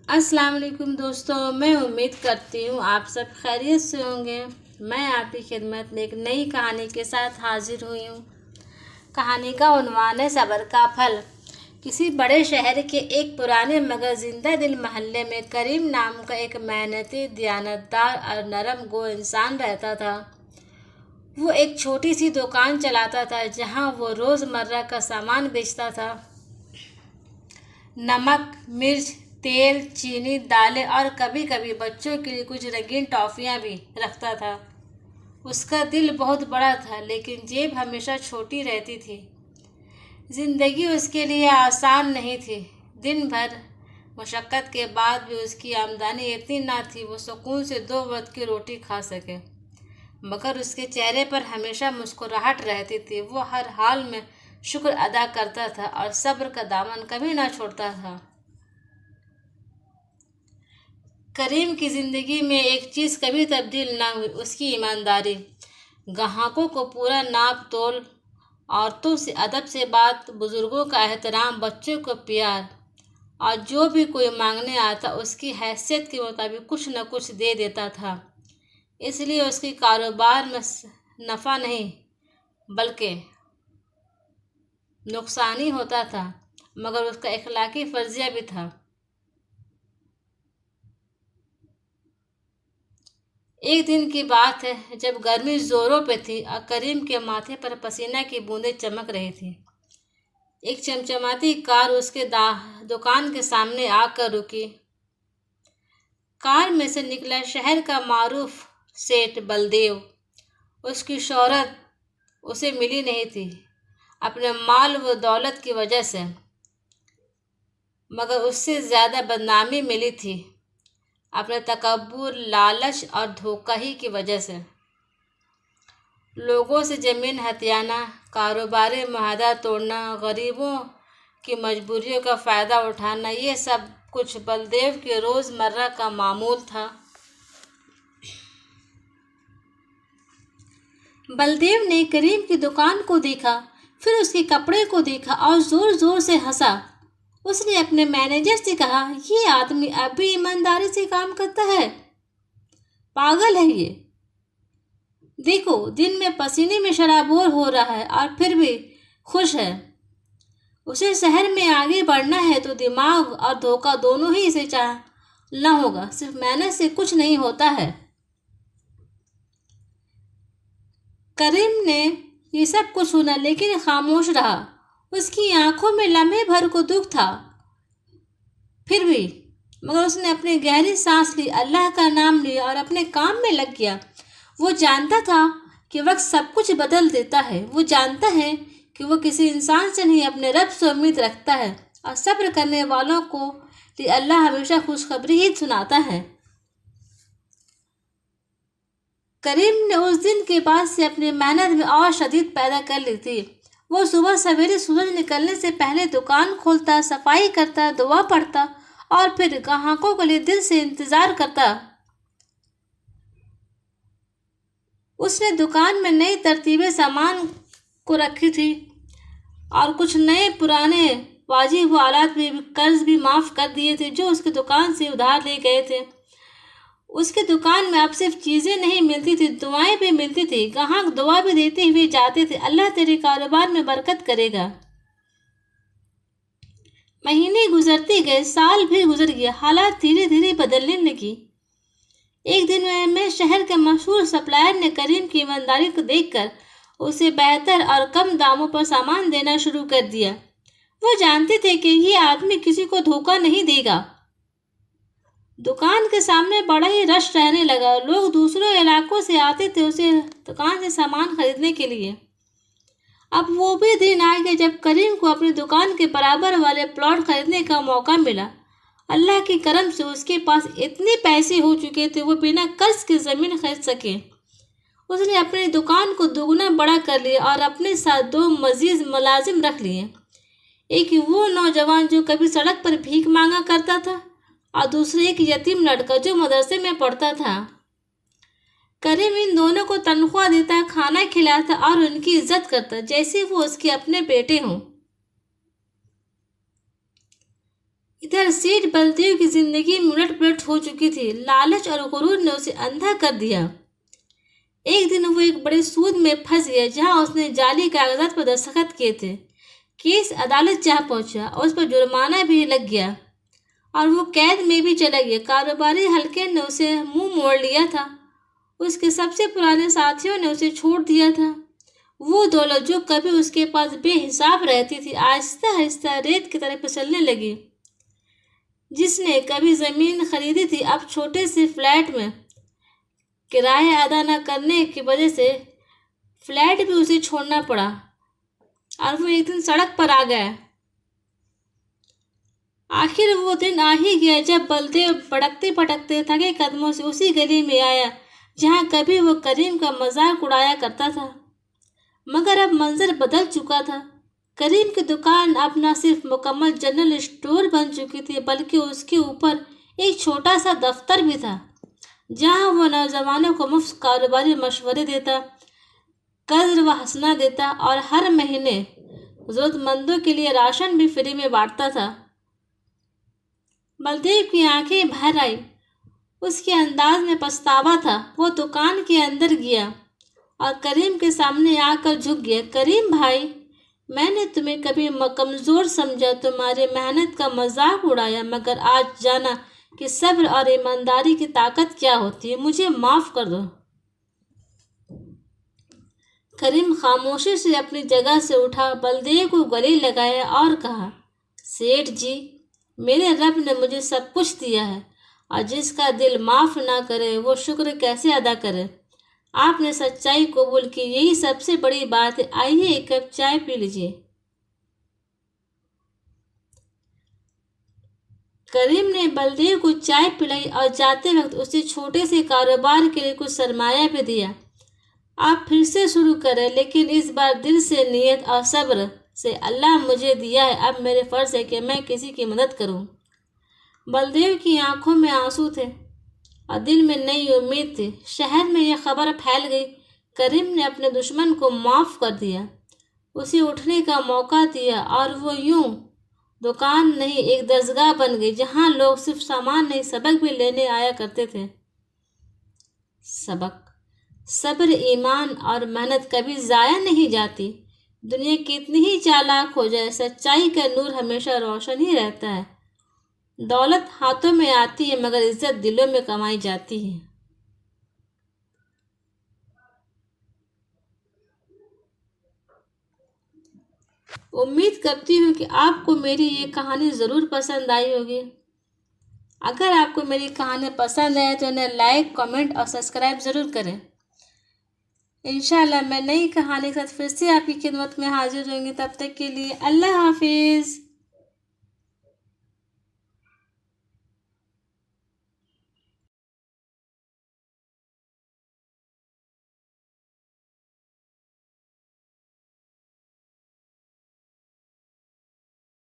अस्सलाम वालेकुम दोस्तों, मैं उम्मीद करती हूँ आप सब खैरियत से होंगे। मैं आपकी खिदमत में एक नई कहानी के साथ हाजिर हुई हूँ। कहानी का उन्वान है सब्र का फल। किसी बड़े शहर के एक पुराने मगर जिंदा दिल मोहल्ले में करीम नाम का एक मेहनती, दयानतदार और नरम गो इंसान रहता था। वो एक छोटी सी दुकान चलाता था जहाँ वो रोज़मर्रा का सामान बेचता था। नमक, मिर्च, तेल, चीनी, दालें और कभी कभी बच्चों के लिए कुछ रंगीन टॉफ़ियाँ भी रखता था। उसका दिल बहुत बड़ा था लेकिन जेब हमेशा छोटी रहती थी। जिंदगी उसके लिए आसान नहीं थी। दिन भर मशक्क़त के बाद भी उसकी आमदनी इतनी ना थी वो सुकून से 2 वक्त की रोटी खा सके, मगर उसके चेहरे पर हमेशा मुस्कुराहट रहती थी। वो हर हाल में शुक्र अदा करता था और सब्र का दामन कभी ना छोड़ता था। करीम की ज़िंदगी में एक चीज़ कभी तब्दील ना हुई, उसकी ईमानदारी। ग्राहकों को पूरा नाप तोल, औरतों से अदब से बात, बुज़ुर्गों का एहतराम, बच्चों को प्यार, और जो भी कोई मांगने आता उसकी हैसियत के मुताबिक कुछ न कुछ दे देता था। इसलिए उसके कारोबार में नफ़ा नहीं बल्कि नुकसान ही होता था, मगर उसका इखलाकी फर्जिया भी था। एक दिन की बात है जब गर्मी जोरों पे थी और करीम के माथे पर पसीना की बूंदें चमक रही थी। एक चमचमाती कार उसके दुकान के सामने आकर रुकी। कार में से निकला शहर का मारूफ सेठ बलदेव। उसकी शोहरत उसे मिली नहीं थी अपने माल व दौलत की वजह से, मगर उससे ज़्यादा बदनामी मिली थी अपने तकब्बुर, लालच और धोखा ही की वजह से। लोगों से ज़मीन हथियाना, कारोबारी मुआहदा तोड़ना, गरीबों की मजबूरियों का फ़ायदा उठाना, ये सब कुछ बलदेव के रोज़मर्रा का मामूल था। बलदेव ने करीम की दुकान को देखा, फिर उसके कपड़े को देखा और ज़ोर ज़ोर से हंसा। उसने अपने मैनेजर से कहा, ये आदमी अब भी ईमानदारी से काम करता है? पागल है ये। देखो, दिन में पसीने में शराबोर हो रहा है और फिर भी खुश है। उसे शहर में आगे बढ़ना है तो दिमाग और धोखा दोनों ही इसे चाहना होगा, सिर्फ मेहनत से कुछ नहीं होता है। करीम ने ये सब कुछ सुना लेकिन खामोश रहा। उसकी आंखों में लम्हे भर को दुख था, फिर भी मगर उसने अपनी गहरी सांस ली, अल्लाह का नाम लिया और अपने काम में लग गया। वो जानता था कि वक्त सब कुछ बदल देता है। वो जानता है कि वो किसी इंसान से नहीं अपने रब से उम्मीद रखता है, और सब्र करने वालों को लिए अल्लाह हमेशा खुशखबरी ही सुनाता है। करीम ने उस दिन के बाद से अपनी मेहनत में और शदीद पैदा कर ली थी। वो सुबह सवेरे सूरज निकलने से पहले दुकान खोलता, सफाई करता, दुआ पढ़ता और फिर ग्राहकों के लिए दिल से इंतज़ार करता। उसने दुकान में नई तरतीबें सामान को रखी थी और कुछ नए पुराने वाजिब आलात भी, कर्ज भी माफ़ कर दिए थे जो उसकी दुकान से उधार ले गए थे। उसकी दुकान में अब सिर्फ चीज़ें नहीं मिलती थी, दुआएं भी मिलती थी। ग्राहक दुआ भी देते हुए जाते थे, अल्लाह तेरे कारोबार में बरकत करेगा। महीने गुजरते गए, साल भी गुजर गया, हालात धीरे धीरे बदलने लगी। एक दिन में शहर के मशहूर सप्लायर ने करीम की ईमानदारी को देखकर उसे बेहतर और कम दामों पर सामान देना शुरू कर दिया। वो जानते थे कि ये आदमी किसी को धोखा नहीं देगा। दुकान के सामने बड़ा ही रश रहने लगा। लोग दूसरे इलाकों से आते थे उसे दुकान से सामान खरीदने के लिए। अब वो भी दिन आ गए जब करीम को अपनी दुकान के बराबर वाले प्लॉट खरीदने का मौका मिला। अल्लाह के करम से उसके पास इतने पैसे हो चुके थे वो बिना कर्ज के ज़मीन खरीद सके। उसने अपनी दुकान को दुगना बड़ा कर लिया और अपने साथ 2 मजीद मुलाजिम रख लिए। एक वो नौजवान जो कभी सड़क पर भीख मांगा करता था और दूसरे एक यतीम लड़का जो मदरसे में पढ़ता था। करीम इन दोनों को तनख्वाह देता, खाना खिलाता और उनकी इज्जत करता जैसे वो उसके अपने बेटे हों। इधर इधर सेठ बलदेव की जिंदगी में उलट पुलट हो चुकी थी। लालच और गुरूर ने उसे अंधा कर दिया। एक दिन वो एक बड़े सूद में फंस गया जहां उसने जाली कागजात पर दस्तखत किए थे। केस अदालत जा पहुंचा और उस पर जुर्माना भी लग गया और वो कैद में भी चला गया। कारोबारी हल्के ने उसे मुंह मोड़ लिया था। उसके सबसे पुराने साथियों ने उसे छोड़ दिया था। वो दौलत जो कभी उसके पास बेहिसाब रहती थी आहिस्ता आहिस्ता रेत की तरह फिसलने लगी। जिसने कभी जमीन खरीदी थी अब छोटे से फ्लैट में किराया अदा न करने की वजह से फ्लैट भी उसे छोड़ना पड़ा और वो एक दिन सड़क पर आ गया। आखिर वो दिन आ ही गया जब बलदेव भटकते भटकते थके कदमों से उसी गली में आया जहां कभी वो करीम का मजाक उड़ाया करता था। मगर अब मंजर बदल चुका था। करीम की दुकान अब न सिर्फ मुकम्मल जनरल स्टोर बन चुकी थी बल्कि उसके ऊपर एक छोटा सा दफ्तर भी था जहां वो नौजवानों को मुफ्त कारोबारी मशवरे देता, कर्ज व हंसना देता और हर महीने जरूरतमंदों के लिए राशन भी फ्री में बांटता था। बलदेव की आंखें भर आई। उसके अंदाज में पछतावा था। वो दुकान के अंदर गया और करीम के सामने आकर झुक गया। करीम भाई, मैंने तुम्हें कभी कमज़ोर समझा, तुम्हारी मेहनत का मजाक उड़ाया, मगर आज जाना कि सब्र और ईमानदारी की ताकत क्या होती है। मुझे माफ़ कर दो। करीम खामोशी से अपनी जगह से उठा, बलदेव को गले लगाया और कहा, सेठ जी, मेरे रब ने मुझे सब कुछ दिया है और जिसका दिल माफ़ ना करे वो शुक्र कैसे अदा करे। आपने सच्चाई कबूल की, यही सबसे बड़ी बात है। आइए एक कप चाय पी लीजिए। करीम ने बलदेव को चाय पिलाई और जाते वक्त उसे छोटे से कारोबार के लिए कुछ सरमाया भी दिया। आप फिर से शुरू करें, लेकिन इस बार दिल से, नियत और सब्र से। अल्लाह मुझे दिया है, अब मेरे फर्ज है कि मैं किसी की मदद करूं। बलदेव की आंखों में आंसू थे और दिल में नई उम्मीद थी। शहर में यह खबर फैल गई, करीम ने अपने दुश्मन को माफ़ कर दिया, उसे उठने का मौका दिया और वो यूं दुकान नहीं एक दरगाह बन गई जहां लोग सिर्फ सामान नहीं सबक भी लेने आया करते थे। सबक, सब्र, ईमान और मेहनत कभी ज़ाया नहीं जाती। दुनिया कितनी ही चालाक हो जाए, सच्चाई का नूर हमेशा रोशन ही रहता है। दौलत हाथों में आती है मगर इज्जत दिलों में कमाई जाती है। उम्मीद करती हूँ कि आपको मेरी ये कहानी ज़रूर पसंद आई होगी। अगर आपको मेरी कहानी पसंद आए तो इन्हें लाइक, कमेंट और सब्सक्राइब ज़रूर करें। इंशाल्लाह मैं नई कहानी के साथ फिर से आपकी खिदमत में हाजिर होंगी। तब तक के लिए अल्लाह हाफिज़।